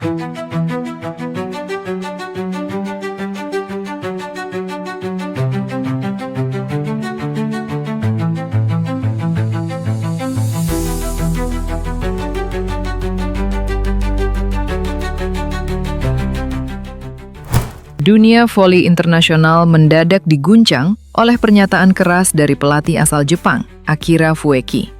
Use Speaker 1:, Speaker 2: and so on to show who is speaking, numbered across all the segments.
Speaker 1: Dunia voli internasional mendadak diguncang oleh pernyataan keras dari pelatih asal Jepang, Akira Fueki.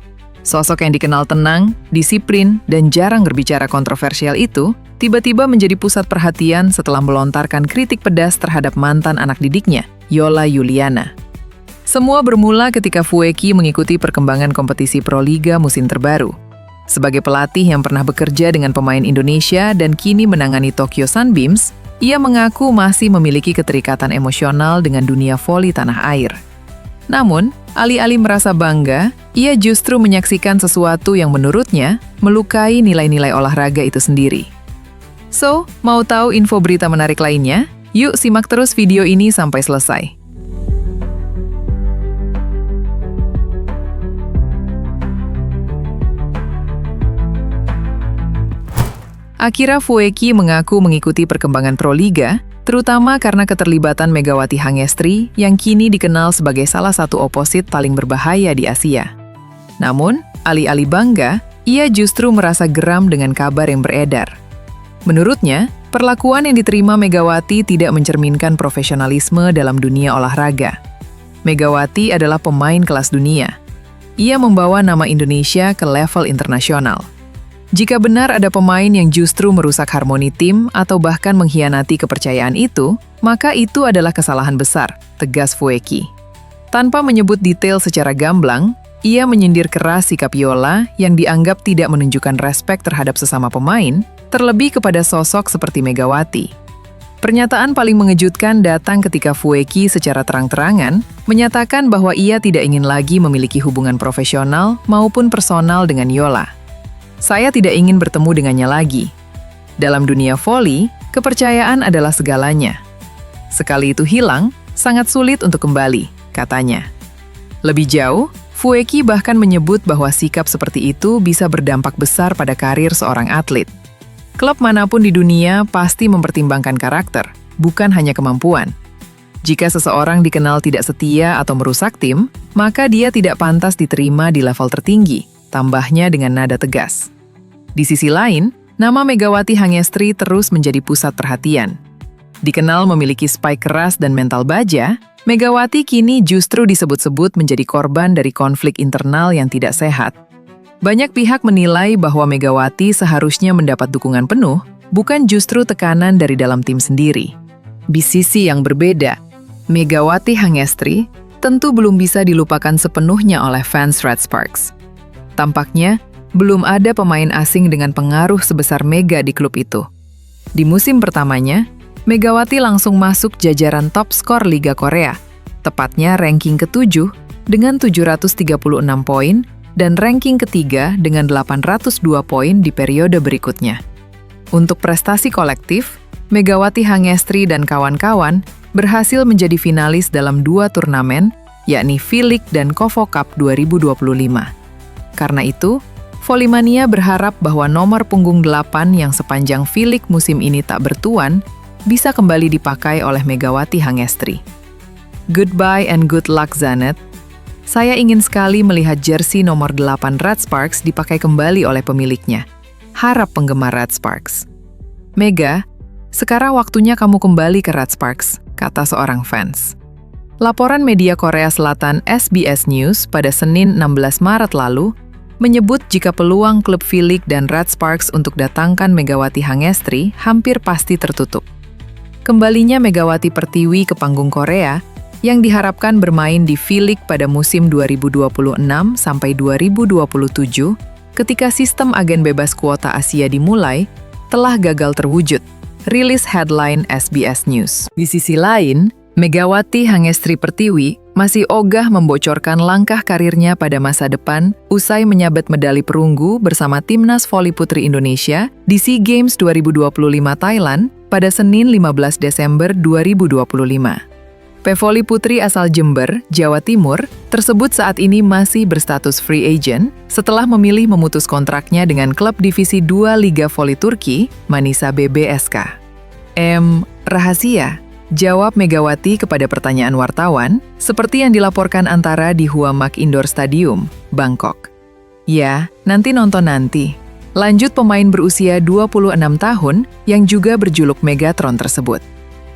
Speaker 1: Sosok yang dikenal tenang, disiplin, dan jarang berbicara kontroversial itu tiba-tiba menjadi pusat perhatian setelah melontarkan kritik pedas terhadap mantan anak didiknya, Yola Yuliana. Semua bermula ketika Fueki mengikuti perkembangan kompetisi Proliga musim terbaru. Sebagai pelatih yang pernah bekerja dengan pemain Indonesia dan kini menangani Tokyo Sunbeams, ia mengaku masih memiliki keterikatan emosional dengan dunia voli tanah air. Namun, alih-alih merasa bangga, ia justru menyaksikan sesuatu yang menurutnya melukai nilai-nilai olahraga itu sendiri. So, mau tahu info berita menarik lainnya? Yuk simak terus video ini sampai selesai. Akira Fueki mengaku mengikuti perkembangan Proliga, terutama karena keterlibatan Megawati Hangestri yang kini dikenal sebagai salah satu oposit paling berbahaya di Asia. Namun, alih-alih bangga, ia justru merasa geram dengan kabar yang beredar. Menurutnya, perlakuan yang diterima Megawati tidak mencerminkan profesionalisme dalam dunia olahraga. Megawati adalah pemain kelas dunia. Ia membawa nama Indonesia ke level internasional. Jika benar ada pemain yang justru merusak harmoni tim atau bahkan mengkhianati kepercayaan itu, maka itu adalah kesalahan besar, tegas Fueki. Tanpa menyebut detail secara gamblang, ia menyindir keras sikap Yola yang dianggap tidak menunjukkan respek terhadap sesama pemain, terlebih kepada sosok seperti Megawati. Pernyataan paling mengejutkan datang ketika Fueki secara terang-terangan menyatakan bahwa ia tidak ingin lagi memiliki hubungan profesional maupun personal dengan Yola. Saya tidak ingin bertemu dengannya lagi. Dalam dunia voli, kepercayaan adalah segalanya. Sekali itu hilang, sangat sulit untuk kembali, katanya. Lebih jauh, Fueki bahkan menyebut bahwa sikap seperti itu bisa berdampak besar pada karir seorang atlet. Klub manapun di dunia pasti mempertimbangkan karakter, bukan hanya kemampuan. Jika seseorang dikenal tidak setia atau merusak tim, maka dia tidak pantas diterima di level tertinggi, tambahnya dengan nada tegas. Di sisi lain, nama Megawati Hangestri terus menjadi pusat perhatian. Dikenal memiliki spike keras dan mental baja, Megawati kini justru disebut-sebut menjadi korban dari konflik internal yang tidak sehat. Banyak pihak menilai bahwa Megawati seharusnya mendapat dukungan penuh, bukan justru tekanan dari dalam tim sendiri. Di sisi yang berbeda, Megawati Hangestri tentu belum bisa dilupakan sepenuhnya oleh fans Red Sparks. Tampaknya, belum ada pemain asing dengan pengaruh sebesar Mega di klub itu. Di musim pertamanya, Megawati langsung masuk jajaran top skor Liga Korea, tepatnya ranking ke-7 dengan 736 poin dan ranking ketiga dengan 802 poin di periode berikutnya. Untuk prestasi kolektif, Megawati Hangestri dan kawan-kawan berhasil menjadi finalis dalam 2 turnamen, yakni V-League dan KOFO Cup 2025. Karena itu, Volimania berharap bahwa nomor punggung 8 yang sepanjang V-League musim ini tak bertuan bisa kembali dipakai oleh Megawati Hangestri. Goodbye and good luck, Zanet. Saya ingin sekali melihat jersey nomor 8 Red Sparks dipakai kembali oleh pemiliknya. Harap penggemar Red Sparks. Mega, sekarang waktunya kamu kembali ke Red Sparks, kata seorang fans. Laporan media Korea Selatan SBS News pada Senin 16 Maret lalu menyebut jika peluang klub V-League dan Red Sparks untuk datangkan Megawati Hangestri hampir pasti tertutup. Kembalinya Megawati Pertiwi ke panggung Korea yang diharapkan bermain di V-League pada musim 2026 sampai 2027 ketika sistem agen bebas kuota Asia dimulai telah gagal terwujud, rilis headline SBS News. Di sisi lain, Megawati Hangestri Pertiwi masih ogah membocorkan langkah karirnya pada masa depan usai menyabet medali perunggu bersama Timnas Voli Putri Indonesia di SEA Games 2025 Thailand pada Senin 15 Desember 2025. Pevoli putri asal Jember, Jawa Timur, tersebut saat ini masih berstatus free agent setelah memilih memutus kontraknya dengan klub Divisi 2 Liga Voli Turki, Manisa BBSK. Rahasia? Jawab Megawati kepada pertanyaan wartawan, seperti yang dilaporkan Antara di Huamak Indoor Stadium, Bangkok. Ya, nanti nonton nanti. Lanjut pemain berusia 26 tahun yang juga berjuluk Megatron tersebut.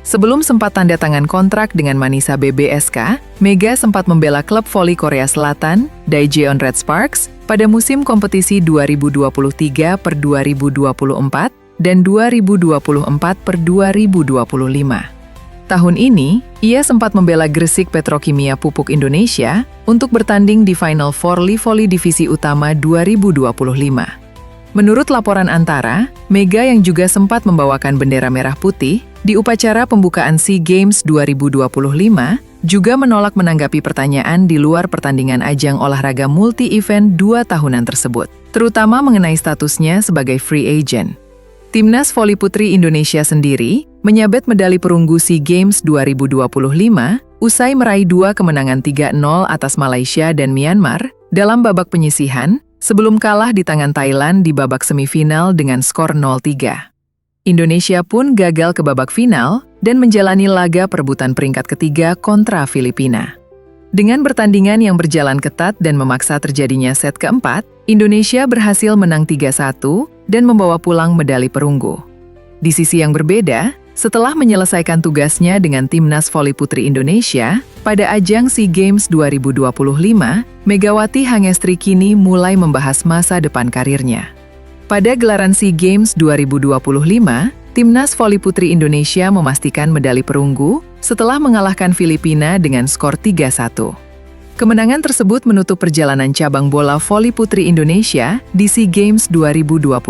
Speaker 1: Sebelum sempat tanda tangan kontrak dengan Manisa BBSK, Mega sempat membela klub voli Korea Selatan, Daejeon Red Sparks, pada musim kompetisi 2023 per 2024 dan 2024 per 2025. Tahun ini, ia sempat membela Gresik Petrokimia Pupuk Indonesia untuk bertanding di Final Four Voli Divisi Utama 2025. Menurut laporan Antara, Mega yang juga sempat membawakan bendera merah putih di upacara pembukaan SEA Games 2025 juga menolak menanggapi pertanyaan di luar pertandingan ajang olahraga multi-event 2 tahunan tersebut, terutama mengenai statusnya sebagai free agent. Timnas Voli Putri Indonesia sendiri menyabet medali perunggu SEA Games 2025 usai meraih 2 kemenangan 3-0 atas Malaysia dan Myanmar dalam babak penyisihan sebelum kalah di tangan Thailand di babak semifinal dengan skor 0-3. Indonesia pun gagal ke babak final dan menjalani laga perebutan peringkat ketiga kontra Filipina. Dengan pertandingan yang berjalan ketat dan memaksa terjadinya set keempat, Indonesia berhasil menang 3-1 dan membawa pulang medali perunggu. Di sisi yang berbeda, setelah menyelesaikan tugasnya dengan Timnas Voli Putri Indonesia, pada ajang SEA Games 2025, Megawati Hangestri kini mulai membahas masa depan karirnya. Pada gelaran SEA Games 2025, Timnas Voli Putri Indonesia memastikan medali perunggu setelah mengalahkan Filipina dengan skor 3-1. Kemenangan tersebut menutup perjalanan cabang bola voli putri Indonesia di SEA Games 2025.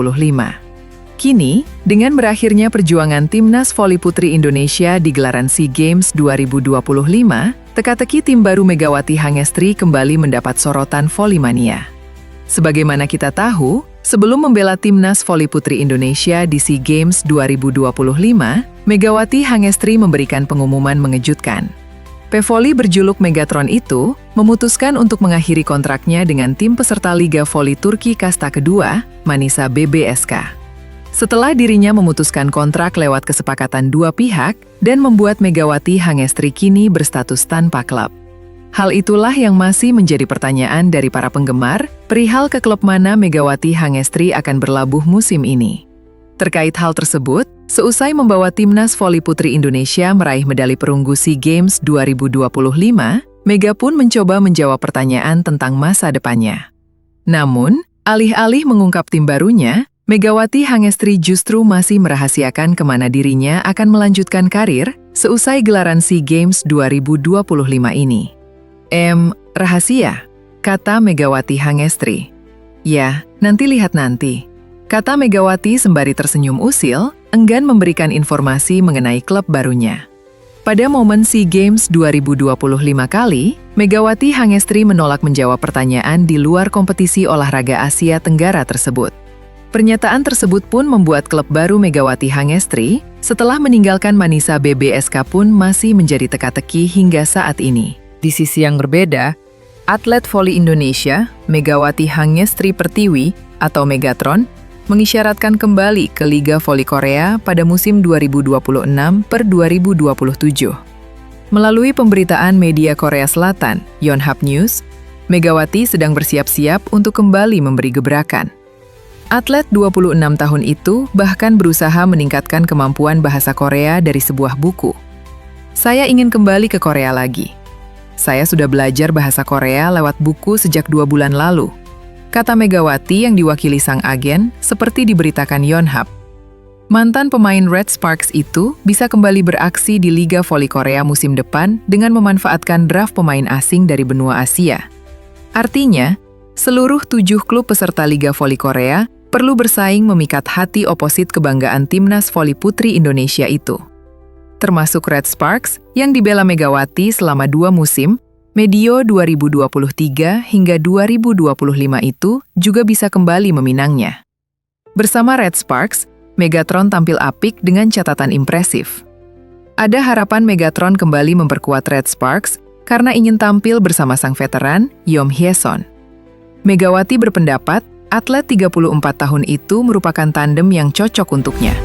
Speaker 1: Kini, dengan berakhirnya perjuangan Timnas Voli Putri Indonesia di gelaran SEA Games 2025, teka-teki tim baru Megawati Hangestri kembali mendapat sorotan volimania. Sebagaimana kita tahu, sebelum membela Timnas Voli Putri Indonesia di SEA Games 2025, Megawati Hangestri memberikan pengumuman mengejutkan. Pevoli berjuluk Megatron itu memutuskan untuk mengakhiri kontraknya dengan tim peserta Liga Voli Turki Kasta kedua, Manisa BBSK. Setelah dirinya memutuskan kontrak lewat kesepakatan dua pihak dan membuat Megawati Hangestri kini berstatus tanpa klub. Hal itulah yang masih menjadi pertanyaan dari para penggemar, perihal ke klub mana Megawati Hangestri akan berlabuh musim ini. Terkait hal tersebut, seusai membawa Timnas Voli Putri Indonesia meraih medali perunggu SEA Games 2025, Mega pun mencoba menjawab pertanyaan tentang masa depannya. Namun, alih-alih mengungkap tim barunya, Megawati Hangestri justru masih merahasiakan kemana dirinya akan melanjutkan karir seusai gelaran SEA Games 2025 ini. Rahasia, kata Megawati Hangestri. Ya, nanti lihat nanti. Kata Megawati sembari tersenyum usil, enggan memberikan informasi mengenai klub barunya. Pada momen SEA Games 2025 kali, Megawati Hangestri menolak menjawab pertanyaan di luar kompetisi olahraga Asia Tenggara tersebut. Pernyataan tersebut pun membuat klub baru Megawati Hangestri, setelah meninggalkan Manisa BBSK pun masih menjadi teka-teki hingga saat ini. Di sisi yang berbeda, atlet voli Indonesia, Megawati Hangestri Pertiwi atau Megatron, mengisyaratkan kembali ke Liga Voli Korea pada musim 2026 per 2027. Melalui pemberitaan media Korea Selatan, Yonhap News, Megawati sedang bersiap-siap untuk kembali memberi gebrakan. Atlet 26 tahun itu bahkan berusaha meningkatkan kemampuan bahasa Korea dari sebuah buku. Saya ingin kembali ke Korea lagi. Saya sudah belajar bahasa Korea lewat buku sejak 2 bulan lalu, kata Megawati yang diwakili sang agen, seperti diberitakan Yonhap. Mantan pemain Red Sparks itu bisa kembali beraksi di Liga Voli Korea musim depan dengan memanfaatkan draft pemain asing dari benua Asia. Artinya, seluruh 7 klub peserta Liga Voli Korea perlu bersaing memikat hati oposit kebanggaan Timnas Voli Putri Indonesia itu. Termasuk Red Sparks yang dibela Megawati selama 2 musim, medio 2023 hingga 2025 itu juga bisa kembali meminangnya. Bersama Red Sparks, Megatron tampil apik dengan catatan impresif. Ada harapan Megatron kembali memperkuat Red Sparks karena ingin tampil bersama sang veteran, Yom Hye-son. Megawati berpendapat, atlet 34 tahun itu merupakan tandem yang cocok untuknya.